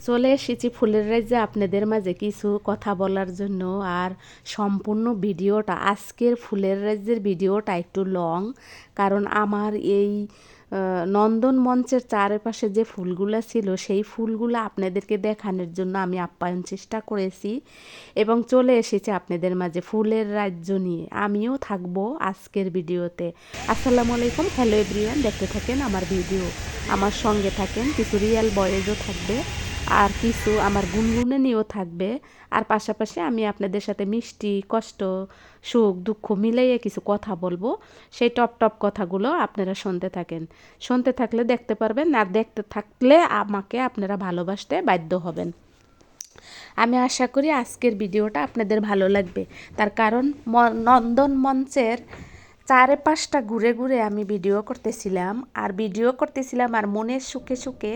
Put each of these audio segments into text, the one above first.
চলে এসেছি ফুলের রাজ্যে আপনাদের মাঝে কিছু কথা বলার জন্য। আর সম্পূর্ণ ভিডিওটা, আজকের ফুলের রাজ্যের ভিডিওটা একটু লং, কারণ আমার এই নন্দন মঞ্চের চারপাশে যে ফুলগুলো ছিল সেই ফুলগুলো আপনাদেরকে দেখানোর জন্য আমি আপ্যায়ন চেষ্টা করেছি এবং চলে এসেছি আপনাদের মাঝে ফুলের রাজ্য নিয়ে। আমিও থাকবো আজকের ভিডিওতে। আসসালামু আলাইকুম, হ্যালো এভরিওয়ান, দেখতে থাকেন আমার ভিডিও, আমার সঙ্গে থাকেন। কিছু রিয়েল বয়েজও থাকবে আর কিছু আমার গুনগুনে নিয়েও থাকবে। আর পাশাপাশি আমি আপনাদের সাথে মিষ্টি, কষ্ট, সুখ, দুঃখ মিলাইয়ে কিছু কথা বলবো। সেই টপ টপ কথাগুলো আপনারা শুনতে থাকেন। শুনতে থাকলে দেখতে পারবেন, আর দেখতে থাকলে আমাকে আপনারা ভালোবাসতে বাধ্য হবেন। আমি আশা করি আজকের ভিডিওটা আপনাদের ভালো লাগবে, তার কারণ নন্দন মঞ্চের চারপাশটা ঘুরে ঘুরে আমি ভিডিও করতেছিলাম আর মনের সুখে সুখে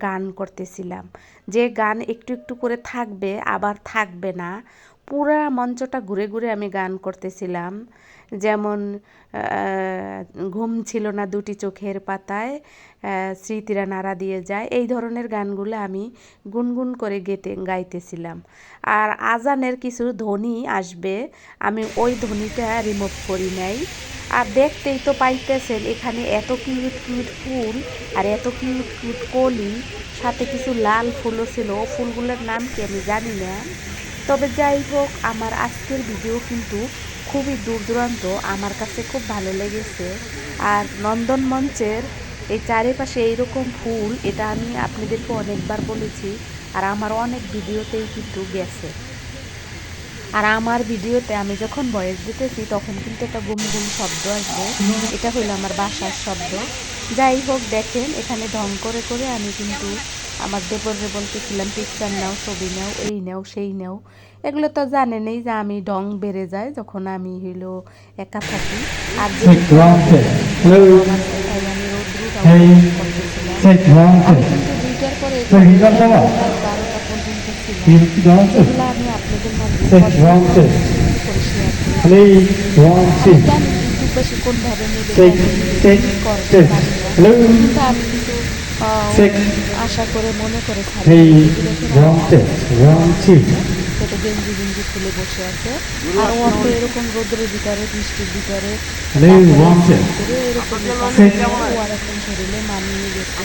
গান করতেছিলাম। যে গান একটু একটু করে থাকবে আবার থাকবে না, পুরা মঞ্চটা ঘুরে ঘুরে আমি গান করতেছিলাম। যেমন ঘুম ছিল না দুটি চোখের পাতায়, স্মৃতিরা নাড়া দিয়ে যায়, এই ধরনের গানগুলো আমি গুনগুন করে গাইতেছিলাম। আর আজানের কিছু ধ্বনি আসবে, আমি ওই ধ্বনিটা রিমুভ করি নাই। আর দেখতেই তো পাইতেছেন এখানে এত কিউট কিউট ফুল আর এত কিউট কিউট কলি, সাথে কিছু লাল ফুলও ছিল। ও ফুলগুলোর নাম কি আমি জানি না। তবে যাই হোক, আমার আজকের ভিডিও কিন্তু খুবই দূর দূরান্ত, আমার কাছে খুব ভালো লেগেছে। আর নন্দন মঞ্চের এই চারিপাশে এইরকম ফুল, এটা আমি আপনাদেরকে অনেকবার বলেছি আর আমার অনেক ভিডিওতেই কিন্তু গেছে। আর আমার ভিডিওতে আমি যখন ভয়েস দিতেছি তখন কিন্তু একটা গুম গুম শব্দ আসবে, এটা হলো আমার বাসার শব্দ। যাই হোক, দেখেন এখানে ঢং করে করে আমি কিন্তু আমার দেবরে বলতেছিলাম পিকচার নাও, ছবি নাও, এই নাও সেই নাও। এগুলো তো জানেনই যে আমি ঢং বেড়ে যায় যখন আমি হইলো একা থাকি। আর যেহেতু তাই আমি রৌদ্রটাও করতেছিলাম। আমি কিন্তু 2টার পরে এখানে 12টা পর্যন্ত ছিলাম, যেগুলো আমি আপনাদের মাঝে করে শেয়ার করেছি। আমি জানি ইউটিউব বেশি কোনভাবে নেবে, করবে জানি না, কিন্তু আমি কিন্তু আশা করে মনে করে ছাড়ি। সেটা গেঞ্জি গেঞ্জি খুলে বসে আছে, আর ও তো এরকম রোদ্রের ভিতরে বৃষ্টির ভিতরে এরকম ও আর এখন শরীরে মানিয়ে গেছে।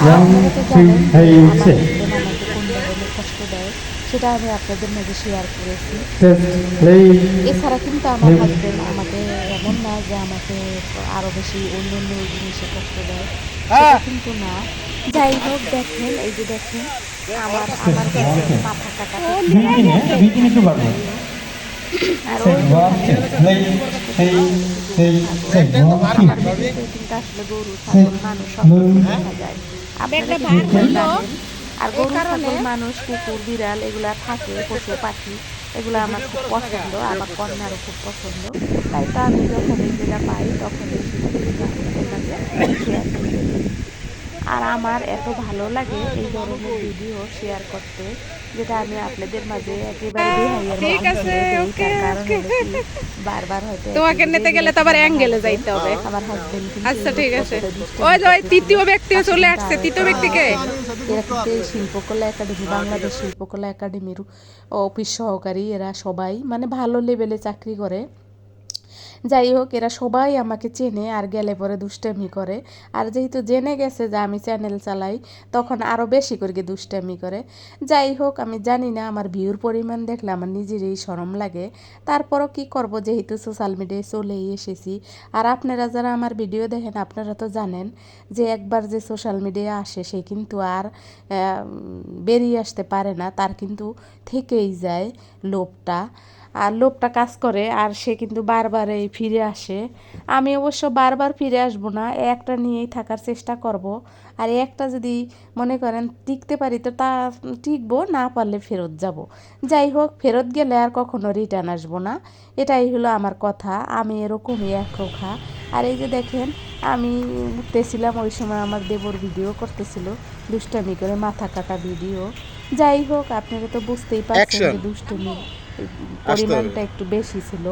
আর আপনারা তো জানেন আমার হাজবেন্ড আমাকে কোন ধরনের কষ্ট দেয়, সেটা আমি আপনাদের মাঝে শেয়ার করেছি। এছাড়া কিন্তু আমার হাজবেন্ড আমাকে এমন না যে আমাকে আরও বেশি অন্য অন্য জিনিসে কষ্ট দেয়, সেটা কিন্তু না। যাই হোক, দেখেন এই যে দেখেন আমার আমার কাছে মাথা কাটা আর ওই আমার ভিডিওতে কিন্তু আসলে গরু, ছাগল, মানুষ সব কিছু দেখা যায়, আপনারা কিন্তু জানেন। আর গরু, ছাগল, মানুষ, কুকুর, বিড়াল এগুলা থাকে, পশু পাখি, এগুলো আমার খুব পছন্দ, আমার কন্যারও খুব পছন্দ। তাই তো আমি যখনই যেটা পাই তখনই সেটা কিন্তু আপনাদের মাঝে শেয়ার করে দিই। আর আমার এত ভালো লাগে এই ধরনের ভিডিও শেয়ার করতে, যেটা আমি আপনাদের মাঝে একেবারে বেহাইয়ের মতো তুলে দেই। তার কারণ হলো কি, বারবার হয়তো তোমাকে নিতে গেলে তো আবার অ্যাঙ্গেলে যাইতে হবে। আমার হাজবেন্ড কিন্তু আচ্ছা ঠিক আছে, ওই যে দুষ্টামি ওই করতেছিল। তৃতীয় ব্যক্তিও পাশে চলে কিন্তু আসছে। আরো তৃতীয় একটা ব্যক্তিকে এরা কিন্তু এই শিল্পকলা একাডেমি, বাংলাদেশ শিল্পকলা একাডেমির অফিস সহকারী, এরা সবাই মানে ভালো লেভেলে চাকরি করে। যাই হোক, এরা সবাই আমাকে চেনে আর গেলে পরে দুষ্টামি করে। আর যেহেতু জেনে গেছে যে আমি চ্যানেল চালাই, তখন আরও বেশি করে দুষ্টামি করে। যাই হোক, আমি জানি না, আমার ভিউর পরিমাণ দেখলে আমার নিজেরই শরম লাগে। তারপরও কি করব, যেহেতু সোশ্যাল মিডিয়ায় চলেই এসেছি। আর আপনারা যারা আমার ভিডিও দেখেন আপনারা তো জানেন যে একবার যে সোশ্যাল মিডিয়া আসে সে কিন্তু আর বেরিয়ে আসতে পারে না, তার কিন্তু থেকেই যায় লোভটা। আর লোভটা কাজ করে আর সে কিন্তু বারবার এই ফিরে আসে। আমি অবশ্য বারবার ফিরে আসবো না, একটা নিয়েই থাকার চেষ্টা করব। আর একটা যদি মনে করেন টিকতে পারি তো তা টিকবো, না পারলে ফেরত যাব। যাই হোক, ফেরত গেলে আর কখনো রিটার্ন আসবো না, এটাই হলো আমার কথা। আমি এরকমই একরোখা। আর এই যে দেখেন আমি উঠতেছিলাম, ওই সময় আমার দেবর ভিডিও করতেছিল দুষ্টামি করে, মাথা কাটা ভিডিও। যাই হোক, আপনারা তো বুঝতেই পারছেন যে দুষ্টুমি পরিমাণটা একটু বেশি ছিল।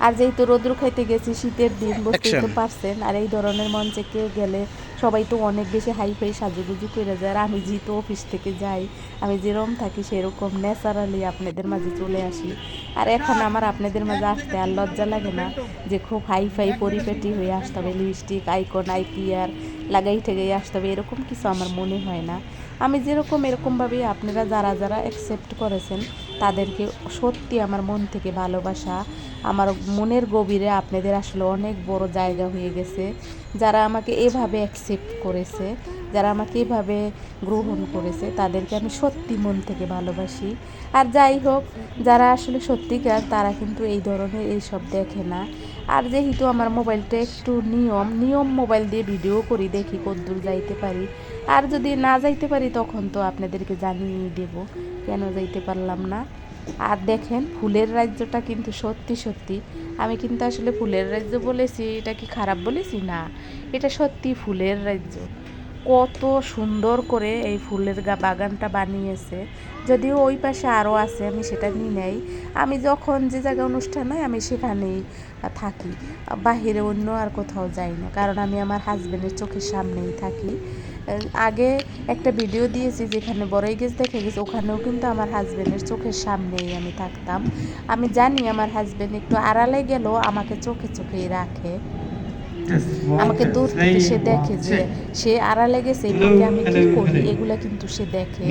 আর যেহেতু রৌদ্র খাইতে গেছি শীতের দিন, বুঝতেই তো পারছেন। আর এই ধরনের মঞ্চে কেউ গেলে সবাই তো অনেক বেশি হাই ফাই সাজুগুজু করে যায়। আর আমি যেহেতু অফিস থেকে যাই, আমি যেরকম থাকি সেরকম ন্যাচারালি আপনাদের মাঝে চলে আসি। আর এখন আমার আপনাদের মাঝে আসতে আর লজ্জা লাগে না যে খুব হাই ফাই পরিপাটি হয়ে আসতে হবে, লিপস্টিক আইকন আইপিআর লাগাই ঠেগাই আসতে হবে, এরকম কিছু আমার মনে হয় না। আমি যেরকম এরকমভাবেই আপনারা যারা যারা অ্যাকসেপ্ট করেছেন তাদেরকে সত্যি আমার মন থেকে ভালোবাসা। আমার মনের গভীরে আপনাদের আসলে অনেক বড় জায়গা হয়ে গেছে। যারা আমাকে এভাবে অ্যাকসেপ্ট করেছে, যারা আমাকে এভাবে গ্রহণ করেছে, তাদেরকে আমি সত্যি মন থেকে ভালোবাসি। আর যাই হোক, যারা আসলে সত্যিকার তারা কিন্তু এই ধরনের এইসব দেখে না। আর যেহেতু আমার মোবাইলটা একটু নিয়ম মোবাইল দিয়ে ভিডিও করি, দেখি কতদূর যাইতে পারি। আর যদি না যাইতে পারি তখন তো আপনাদেরকে জানিয়ে দেব কেন যাইতে পারলাম না। আর দেখেন ফুলের রাজ্যটা কিন্তু সত্যি সত্যি, আমি কিন্তু আসলে ফুলের রাজ্য বলেছি, এটা কি খারাপ বলেছি? না, এটা সত্যি ফুলের রাজ্য। কত সুন্দর করে এই ফুলের বাগানটা বানিয়েছে। যদিও ওই পাশে আরও আছে, আমি সেটা নিয়ে নেই। আমি যখন যে জায়গায় অনুষ্ঠান হয় আমি সেখানেই থাকি, বাহিরে অন্য আর কোথাও যাই না, কারণ আমি আমার হাজব্যান্ডের চোখের সামনেই থাকি। আগে একটা ভিডিও দিয়েছি যেখানে বড়ই গাছ দেখে গেছে, ওখানেও কিন্তু আমার হাজব্যান্ডের চোখের সামনেই আমি থাকতাম। আমি জানি আমার হাজব্যান্ড একটু আড়ালে গেলেও আমাকে চোখে চোখেই রাখে, আমাকে দূর থেকে সে দেখে যে সে আড়ালে গেছে এদিকে আমি কি করি, এগুলা কিন্তু সে দেখে।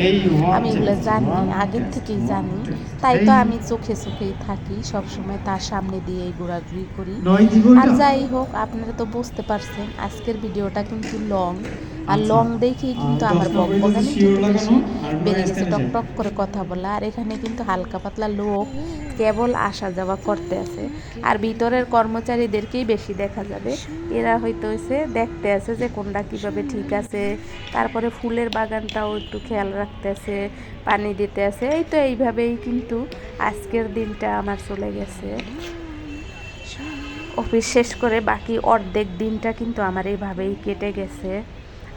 আমি এগুলো জানি, আগের থেকেই জানি। তাই তো আমি চোখে চোখেই থাকি, সবসময় তার সামনে দিয়ে ঘোরাঘুরি করি। আর যাই হোক, আপনারা তো বুঝতে পারছেন আজকের ভিডিওটা কিন্তু লং। আর লং দেখেই কিন্তু আমার বকবকানি কিন্তু বেশি বেড়ে গেছে, টক করে কথা বলা। আর এখানে কিন্তু হালকা পাতলা লোক কেবল আসা যাওয়া করতে আছে। আর ভিতরের কর্মচারীদেরকেই বেশি দেখা যাবে, এরা হয়তো এসে দেখতে আছে যে কোনটা কীভাবে ঠিক আছে। তারপরে ফুলের বাগানটাও একটু খেয়াল রাখতে আছে, পানি দিতে আছে। এই তো এইভাবেই কিন্তু আজকের দিনটা আমার চলে গেছে। অফিস শেষ করে বাকি অর্ধেক দিনটা কিন্তু আমার এইভাবেই কেটে গেছে।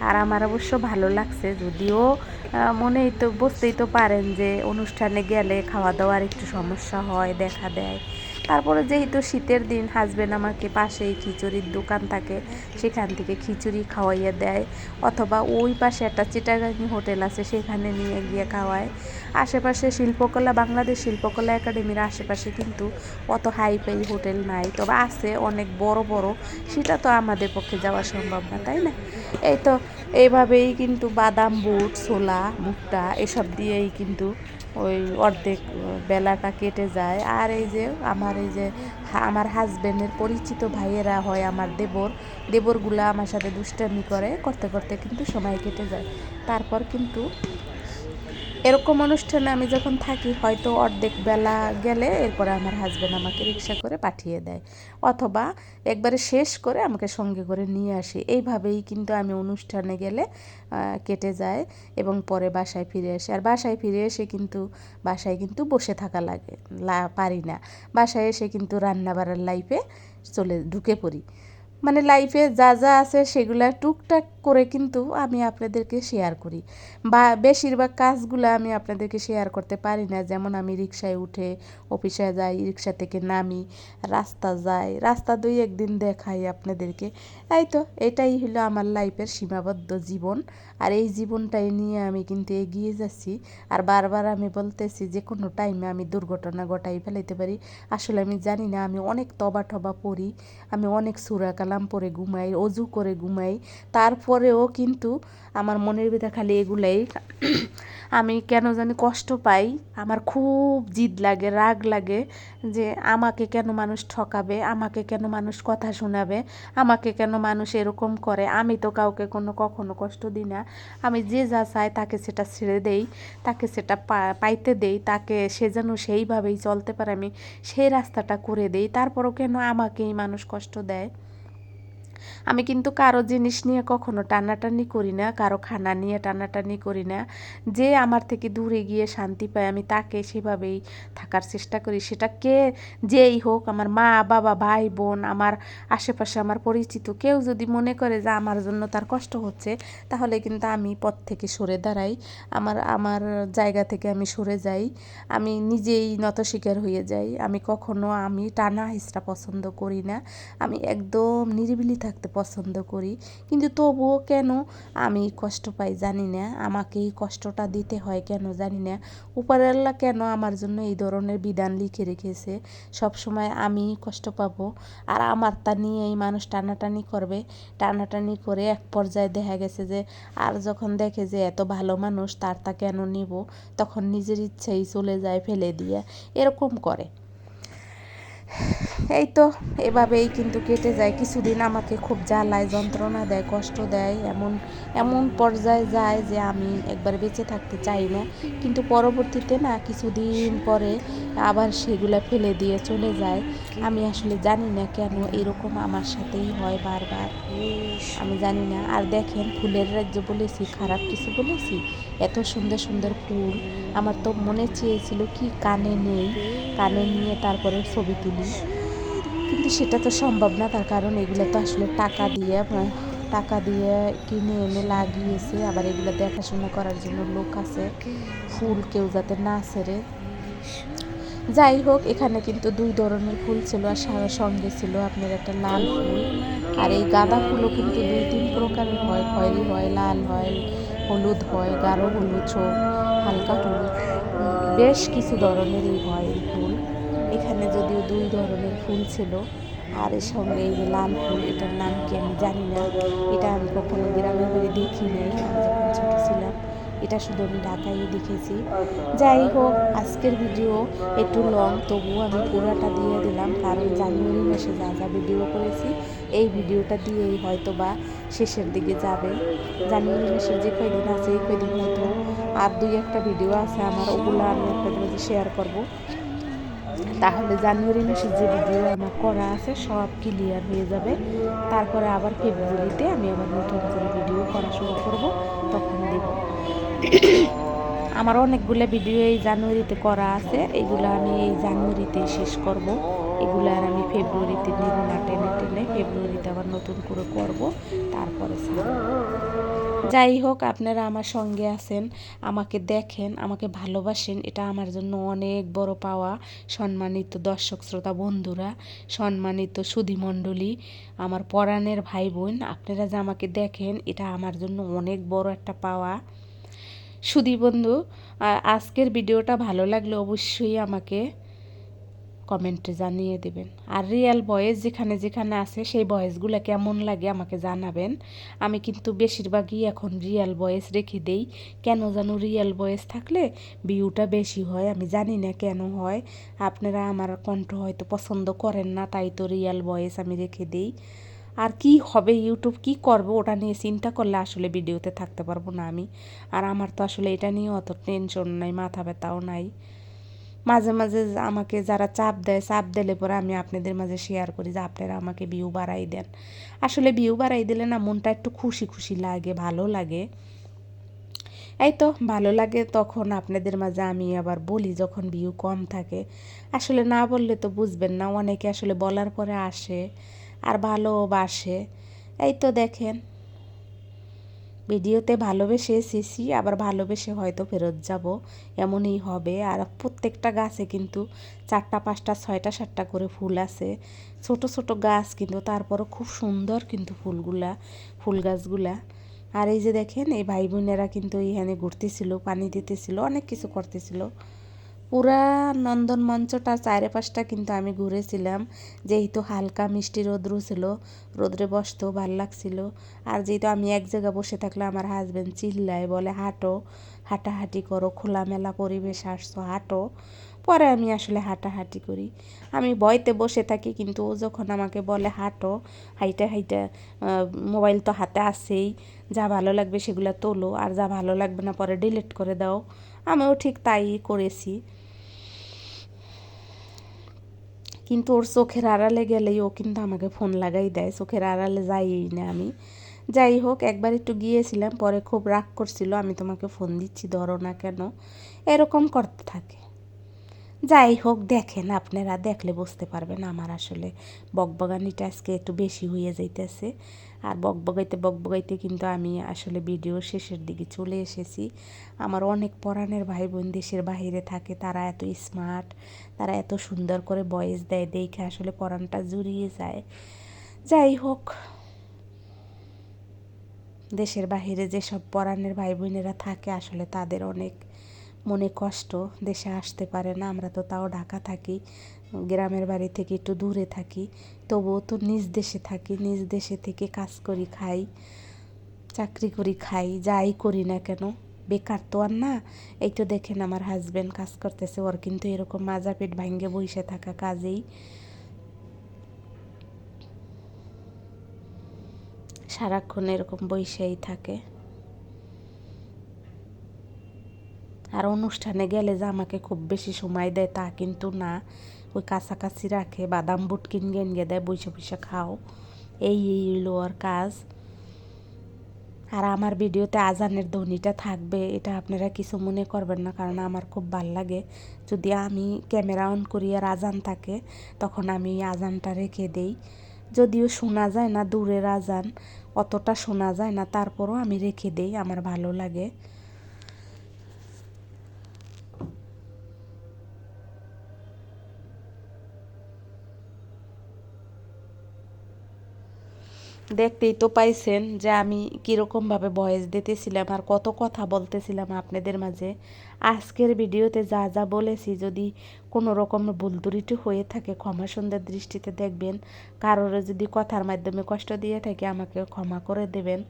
আর আমার অবশ্য ভালো লাগছে, যদিও মনেই তো বুঝতেই তো পারেন যে অনুষ্ঠানে গেলে খাওয়া দাওয়ার একটু সমস্যা হয়, দেখা দেয়। তারপরে যেহেতু শীতের দিন, হাজব্যান্ড আমাকে পাশেই খিচুড়ির দোকান থাকে, সেখান থেকে খিচুড়ি খাওয়াইয়ে দেয়, অথবা ওই পাশে একটা চিটাগাঙি হোটেল আছে সেখানে নিয়ে গিয়ে খাওয়ায়। আশেপাশে শিল্পকলা, বাংলাদেশ শিল্পকলা একাডেমির আশেপাশে কিন্তু অত হাই ফাই হোটেল নাই, তবে আছে অনেক বড় বড়, সেটা তো আমাদের পক্ষে যাওয়া সম্ভব না, তাই না? এই তো এইভাবেই কিন্তু বাদাম, বুট, ছোলা, ভুট্টা এসব দিয়েই কিন্তু ওই অর্ধেক বেলাটা কেটে যায়। আর এই যে আমার হাজব্যান্ডের পরিচিত ভাইয়েরা হয় আমার দেবরগুলা আমার সাথে দুষ্টামি করতে করতে কিন্তু সময় কেটে যায়। তারপর কিন্তু এরকম অনুষ্ঠানে আমি যখন থাকি, হয়তো অর্ধেক বেলা গেলে এরপরে আমার হাজব্যান্ড আমাকে রিক্সা করে পাঠিয়ে দেয়, অথবা একবারে শেষ করে আমাকে সঙ্গে করে নিয়ে আসে। এইভাবেই কিন্তু আমি অনুষ্ঠানে গেলে কেটে যায় এবং পরে বাসায় ফিরে আসি। আর বাসায় ফিরে এসে কিন্তু বাসায় কিন্তু বসে থাকা লাগে, পারি না। বাসায় এসে কিন্তু রান্না বাড়ার লাইফে ঢুকে পড়ি। মানে লাইফে যা যা আছে সেগুলা টুকটাক করে কিন্তু আমি আপনাদেরকে শেয়ার করি, বা বেশিরভাগ কাজগুলো আমি আপনাদেরকে শেয়ার করতে পারি না। যেমন আমি রিক্সায় উঠে অফিসে যাই, রিক্সা থেকে নামি, রাস্তা যাই, রাস্তা দুই একদিন দেখাই আপনাদেরকে। তাই তো এটাই হলো আমার লাইফের সীমাবদ্ধ জীবন। আর এই জীবনটাই নিয়ে আমি কিন্তু এগিয়ে যাচ্ছি। আর বারবার আমি বলতেছি যে কোনো টাইমে আমি দুর্ঘটনা ঘটাই ফেলাইতে পারি। আসলে আমি জানি না, আমি অনেক তবা টবা পড়ি, আমি অনেক সূরা কালাম পড়ে ঘুমাই, অজু করে ঘুমাই, তারপরেও কিন্তু আমার মনের ভিতরে খালি এগুলাই আমি কেন জানি কষ্ট পাই। আমার খুব জিদ লাগে, রাগ লাগে যে আমাকে কেন মানুষ ঠকাবে, আমাকে কেন মানুষ কথা শোনাবে, আমাকে কেন মানুষ এরকম করে। আমি তো কাউকে কখনো কষ্ট দিই না। আমি যে যা চাই তাকে সেটা ছেড়ে দেই, তাকে সেটা পাইতে দেই, তাকে সে যেন সেইভাবেই চলতে পারে আমি সেই রাস্তাটা করে দেই। তারপরও কেন আমাকেই মানুষ কষ্ট দেয়? আমি কিন্তু কারো জিনিস নিয়ে কখনো টানাটানি করি না, কারো খানা নিয়ে টানাটানি করি না। যে আমার থেকে দূরে গিয়ে শান্তি পায় আমি তাকে সেভাবেই থাকার চেষ্টা করি। সেটা কে যেই হোক, আমার মা বাবা ভাই বোন, আমার আশেপাশে আমার পরিচিত কেউ যদি মনে করে যে আমার জন্য তার কষ্ট হচ্ছে, তাহলে কিন্তু আমি পথ থেকে সরে দাঁড়াই, আমার জায়গা থেকে আমি সরে যাই, আমি নিজেই নতস্বীকার হয়ে যাই। আমি টানা হিচড়া পছন্দ করি না, আমি একদম নিরিবিলি থাকতে পছন্দ করি। কিন্তু তবুও কেন আমি কষ্ট পাই জানি না, আমাকে এই কষ্টটা দিতে হয় কেন জানি না। উপরওয়ালা কেন আমার জন্য এই ধরনের বিধান লিখে রেখেছে, সব সময় আমি কষ্ট পাবো আর আমার তা নিয়েই মানুষ টানাটানি করবে। টানাটানি করে এক পর্যায়ে দেখা গেছে যে আর যখন দেখে যে এত ভালো মানুষ তার তা কেন নিব, তখন নিজের ইচ্ছেই চলে যায় ফেলে দিয়ে, এরকম করে। এই তো এভাবেই কিন্তু কেটে যায় কিছুদিন। আমাকে খুব জ্বালায়, যন্ত্রণা দেয়, কষ্ট দেয়, এমন এমন পর্যায়ে যায় যে আমি একবার বেঁচে থাকতে চাই না। কিন্তু পরবর্তীতে না কিছুদিন পরে আবার সেগুলা ফেলে দিয়ে চলে যায়। আমি আসলে জানি না কেন এরকম আমার সাথেই হয় বারবার, আমি জানি না। আর দেখেন, ফুলের রাজ্য বলেছি, খারাপ কিছু বলেছি? এত সুন্দর সুন্দর ফুল, আমার তো মনে চেয়েছিল কি কানে নেই, কানে নিয়ে তারপরে ছবি তুলি, কিন্তু সেটা তো সম্ভব না। তার কারণ এগুলো তো আসলে টাকা দিয়ে কিনে এনে লাগিয়েছে, আবার এগুলো দেখাশোনা করার জন্য লোক আছে, ফুল কেউ যাতে না ছেড়ে। যাই হোক, এখানে কিন্তু 2 ধরনের ফুল ছিল, আর সঙ্গে ছিল আপনার একটা লাল ফুল। আর এই গাঁদা ফুলও কিন্তু 2-3 প্রকারের হয়, খয়েরি হয়, লাল হয়, হলুদ হয়, গাঢ় হলুদ হোক, হালকা হলুদ, বেশ কিছু ধরনেরই হয় এই ফুল। এখানে যদিও 2 ধরনের ফুল ছিল। আর এর সঙ্গে এই যে লাল ফুল, এটার নাম কি আমি জানি না, এটা আমি কখনো গ্রামের বাড়ি দেখি নাই আমি যখন ছোট ছিলাম, এটা শুধু আমি ঢাকায় দেখেছি। যাই হোক, আজকের ভিডিও একটু লং, তবুও আমি পুরাটা দিয়ে দিলাম, কারণ জানুয়ারি মাসে যা যা ভিডিও করেছি এই ভিডিওটা দিয়েই হয়তো বা শেষের দিকে যাবে। জানুয়ারি মাসের যে কয়দিন আছে এই কয়দিন হয়তো আর 2-1টা ভিডিও আছে আমার, ওগুলো আমি আপনাদের মাঝে শেয়ার করব। তাহলে জানুয়ারি মাসের যে ভিডিও আমার করা আছে সব ক্লিয়ার হয়ে যাবে। তারপরে আবার ফেব্রুয়ারিতে আমি আবার নতুন করে ভিডিও করা শুরু করব, তখন দেব। আমার অনেকগুলো ভিডিও এই জানুয়ারিতে করা আছে, এগুলো আমি এই জানুয়ারিতে শেষ করব। এগুলো আর আমি ফেব্রুয়ারিতে নেব না, টেনে টেনে ফেব্রুয়ারিতে আবার নতুন করে করব, তারপরে ছাড়ব। যাই হোক, আপনারা আমার সঙ্গে আছেন, আমাকে দেখেন, আমাকে ভালোবাসেন, এটা আমার জন্য অনেক বড় পাওয়া। সম্মানিত দর্শক শ্রোতা বন্ধুরা, সম্মানিত সুধীমণ্ডলী, আমার পরাণের ভাই বোন, আপনারা যে আমাকে দেখেন, এটা আমার জন্য অনেক বড় একটা পাওয়া। সুধী বন্ধু, আজকের ভিডিওটা ভালো লাগলে অবশ্যই আমাকে কমেন্টে জানিয়ে দেবেন। আর রিয়েল ভয়েস যেখানে যেখানে আছে সেই ভয়েসগুলো কেমন লাগে আমাকে জানাবেন। আমি কিন্তু বেশিরভাগই এখন রিয়েল ভয়েস রেখে দেই, কেন জানো রিয়েল ভয়েস থাকলে ভিউটা বেশি হয়, আমি জানি না কেন হয়। আপনারা আমার কণ্ঠ হয়তো পছন্দ করেন না, তাই তো রিয়েল ভয়েস আমি রেখে দেই। আর কি হবে, ইউটিউব কি করবে ওটা নিয়ে চিন্তা করলে আসলে ভিডিওতে থাকতে পারবো না আমি। আর আমার তো আসলে এটা নিয়ে অত টেনশন নাই, মাথা ব্যথাও নাই। মাঝে মাঝে আমাকে যারা চাপ দেয়, চাপ দিলে পরে আমি আপনাদের মাঝে শেয়ার করি যে আপনারা আমাকে ভিউ বাড়াই দেন। আসলে ভিউ বাড়াই দিলে না মনটা একটু খুশি খুশি লাগে, ভালো লাগে। এই তো ভালো লাগে, তখন আপনাদের মাঝে আমি আবার বলি যখন ভিউ কম থাকে। আসলে না বললে তো বুঝবেন না, অনেকে আসলে বলার পরে আসে আর ভালোবাসে। এই তো দেখেন, ভিডিওতে ভালোবেসে এসেছি, আবার ভালোবেসে হয়তো ফেরত যাব, এমনই হবে। আর প্রত্যেকটা গাছে কিন্তু 4টা 5টা 6টা 7টা করে ফুল আছে, ছোট ছোট গাছ, কিন্তু তারপরও খুব সুন্দর কিন্তু ফুল গাছগুলা। আর এই যে দেখেন, এই ভাই বোনেরা কিন্তু এখানে ঘুরতেছিল, পানি দিতেছিল, অনেক কিছু করতেছিল। পুরা নন্দন মঞ্চটা 4-5টা কিন্তু আমি ঘুরেছিলাম, যেহেতু হালকা মিষ্টি রৌদ্র ছিল, রোদ্রে বসতেও ভাল লাগছিল। আর যেহেতু আমি এক জায়গায় বসে থাকলে আমার হাজব্যান্ড চিল্লায়, বলে হাঁটো, হাঁটাহাঁটি করো, খোলামেলা পরিবেশ আসছো, হাঁটো। পরে আমি আসলে হাঁটাহাঁটি করি, আমি ভয়তে বসে থাকি, কিন্তু ও যখন আমাকে বলে হাঁটো, হাইটা হাইটা, মোবাইল তো হাতে আছেই, যা ভালো লাগবে সেগুলো তোলো, আর যা ভালো লাগবে না পরে ডিলিট করে দাও। আমিও ঠিক তাই করেছি। কিন্তু ওর চোখের আড়ালে গেলেই ও কিন্তু আমাকে ফোন লাগাই দেয়, চোখের আড়ালে যাইই না আমি। যাই হোক, একবার একটু গিয়েছিলাম, পরে খুব রাগ করছিল, আমি তোমাকে ফোন দিচ্ছি ধরো না কেন, এরকম করতে থাকে। যাই হোক, দেখেন, আপনারা দেখলে বুঝতে পারবেন আমার আসলে বকবগানিটা আজকে একটু বেশি হয়ে যাইতেছে। আর বকবগাইতে কিন্তু আমি আসলে ভিডিও শেষের দিকে চলে এসেছি। আমার অনেক পরাণের ভাই বোন দেশের বাইরে থাকে, তারা এত স্মার্ট, তারা এত সুন্দর করে ভয়েস দেয়, দেখে আসলে পরাণটা জুড়িয়ে যায়। যাই হোক, দেশের বাইরে যেসব পরাণের ভাই বোনেরা থাকে আসলে তাদের অনেক মনে কষ্ট, দেশে আসতে পারে না। আমরা তো তাও ঢাকা থাকি, গ্রামের বাড়ি থেকে একটু দূরে থাকি, তবুও তো নিজ দেশে থাকি, নিজ দেশে থেকে কাজ করি খাই, চাকরি করি খাই, যাই করি না কেন বেকার তো আর না। এই তো দেখেন আমার হাজব্যান্ড কাজ করতেছে, ওর কিন্তু এরকম মাজা পেট ভাঙ্গে বসে থাকা কাজেই সারাক্ষণ এরকম বইসেই থাকে। আর অনুষ্ঠানে গেলে যে আমাকে খুব বেশি সময় দেয় তা কিন্তু না, ওই কাছাকাছি রাখে, বাদাম বুট কিনে দেয়, বসে বসে খাও, এই হলো ওর কাজ। আর আমার ভিডিওতে আজানের ধ্বনিটা থাকবে, এটা আপনারা কিছু মনে করবেন না, কারণ আমার খুব ভাল লাগে যদি আমি ক্যামেরা অন করি আর আজান থাকে, তখন আমি আজানটা রেখে দেই। যদিও শোনা যায় না, দূরের আজান অতটা শোনা যায় না, তারপরও আমি রেখে দেই, আমার ভালো লাগে। দেখতেই তো পাইছেন যে আমি কীরকমভাবে ভয়েস দিতেছিলাম আর কত কথা বলতেছিলাম আপনাদের মাঝে। আজকের ভিডিওতে যা যা বলেছি, যদি কোনো রকম ভুল ত্রুটি হয়ে থাকে ক্ষমা সুন্দর দৃষ্টিতে দেখবেন। কারোর যদি কথার মাধ্যমে কষ্ট দিয়ে থাকে আমাকে ক্ষমা করে দেবেন।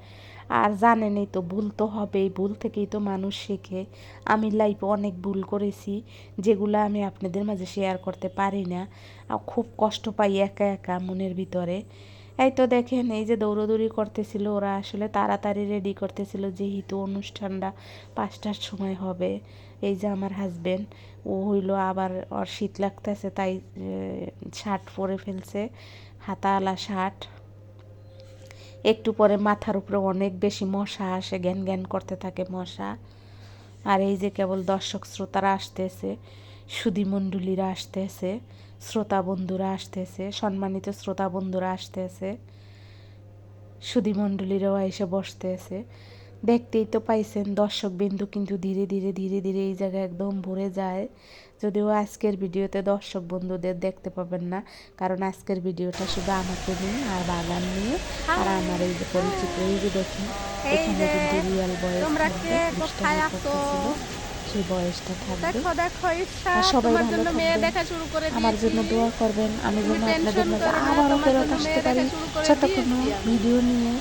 আর জানেনই তো, ভুল তো হবেই, ভুল থেকেই তো মানুষ শেখে। আমি লাইফে অনেক ভুল করেছি, যেগুলো আমি আপনাদের মাঝে শেয়ার করতে পারি না, খুব কষ্ট পাই একা একা মনের ভিতরে। এই তো দেখেন, এই যে দৌড়দৌড়ি করতেছিল, ওরা আসলে তাড়াতাড়ি রেডি করতেছিল, যেহেতু অনুষ্ঠানটা 5টার সময় হবে। এই যে আমার হাজবেন্ড, ও হইলো আবার ওর শীত লাগতেছে, তাই শার্ট পরে ফেলছে, হাতাওয়ালা শার্ট। একটু পরে মাথার উপরে অনেক বেশি মশা আসে, জ্ঞান জ্ঞান করতে থাকে মশা। আর এই যে কেবল দর্শক শ্রোতারা আসতেছে, সুধীমণ্ডলীরা আসতেছে, শ্রোতা বন্ধুরা আসতেছে, সম্মানিত শ্রোতা বন্ধুরা আসতেছে, সুধীমণ্ডলীরাও এসে বসতেছে। দেখতেই তো পাইছেন, দর্শক বিন্দু কিন্তু ধীরে ধীরে ধীরে ধীরে এই জায়গায় একদম ভরে যায়। যদিও আজকের ভিডিওতে দর্শক বন্ধুদের দেখতে পাবেন না, কারণ আজকের ভিডিওটা শুধু আমাকে নিয়ে আর বাগান নিয়ে আর আমার এই যে পরিচিত, এই যে দেখুন এখানে কিন্তু রিয়াল বয়েস থাকবে, দুষ্টামি করতেছিল, সেই বয়সটা থাকবে। দেখো দেখো ঈর্ষা, আর সবাই তোমার ভালো জন্য মেয়ে থাকবেন, দেখা শুরু করে আমার দিয়েছি। জন্য দোয়া করবেন, আমি যেন তুমি আপনাদের টেনশন মাঝে করো না, আবারও তোমার ফেরত জন্য আসতে মেয়ে পারি, দেখা শুরু করে ছোট কোনো দিয়েছি আমি। ভিডিও নিয়ে,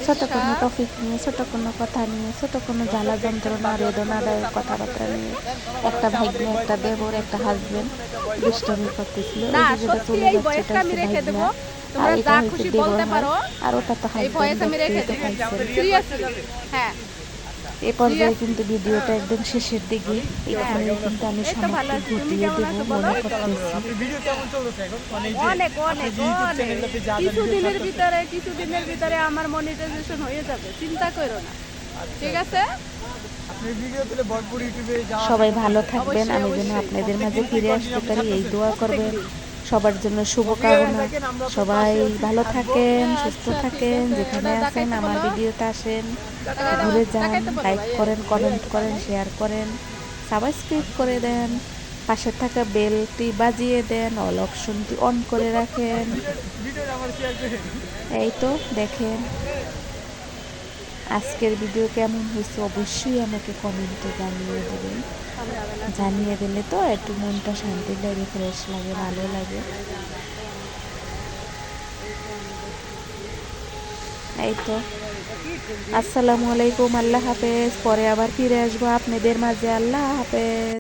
ছোট ঈর্ষা, কোনো টপিক নিয়ে, ছোট কোনো কথা নিয়ে, ছোট কোনো জ্বালা যন্ত্রণা বেদনাদায়ক কথাবার্তা নিয়ে। একটা ভাগ্নে, একটা দেবর, একটা হাজবেন্ড দুষ্টামি করতেছিল, না ওই যে যেটা সত্যি চলে এই যাচ্ছে ভয়েসটা ওটা আমি হচ্ছে রেখে দেব, ভাগ্না, আর তোমরা এটা যা হচ্ছে খুশি দেবর বলতে হয়, পারো। আর ওটা তো এই হাজবেন্ড, ভয়েস আমি রেখে দেখতেই তো দেব পাইছেন। সিরিয়াসলি। হ্যাঁ এ পর্যায়ে কিন্তু ভিডিওটা একদম শেষের দিকে, এখানে কিন্তু আমি এই তো ভালো সমাপ্তি আছি, তুমি ঘটিয়ে কেমন দেব আছো বলো? মনে করতেছি। ভিডিও কেমন চলতেছে এখন? মানে এই যে অনেক অনেক আপনি যে ইউটিউব অনেক চ্যানেলটাতে যা যা ভিডিও কিছুদিনের ভিতরে আমার মনিটাইজেশন হয়ে যাবে, চিন্তা করো না, ঠিক আছে? আপনি ভিডিও তুলে ভরপুর ইউটিউবে যা সবাই ভালো থাকবেন, অবশ্যই, আমি যেন অবশ্যই। আপনাদের মাঝে প্রত্যেকদিন কি ফিরে আসতে কন্টিনিউ পারি, এই আপনি দোয়া করবেন। সবার জন্য শুভকামনা। সবাই ভালো থাকেন, সুস্থ আচ্ছা ঠিক থাকেন, আছে, যেখানে ওটা আছেন দেখাইতে আমার বলো, ভিডিওতে আসেন, দেখাইতে ঘুরে যান, দেখাইতে বলো লাইক ভাই। করেন, কমেন্ট করেন, শেয়ার করেন, সাবস্ক্রাইব করে দেন, পাশে থাকা বেলটি বাজিয়ে দেন, অল অপশনটি অন করে রাখেন। ভিডিও আমার শেয়ার করে এই তো দেখেন, আজকের ভিডিও কেমন হয়েছে অবশ্যই আমাকে কমেন্টে জানিয়ে দেবেন। জানিয়ে দিলে তো একটু মনটা শান্তি লাগে, ফ্রেশ লাগে, ভালো লাগে। এই তো, আসসালামু আলাইকুম, আল্লাহ হাফেজ। পরে আবার ফিরে আসবো আপনাদের মাঝে, আল্লাহ হাফেজ।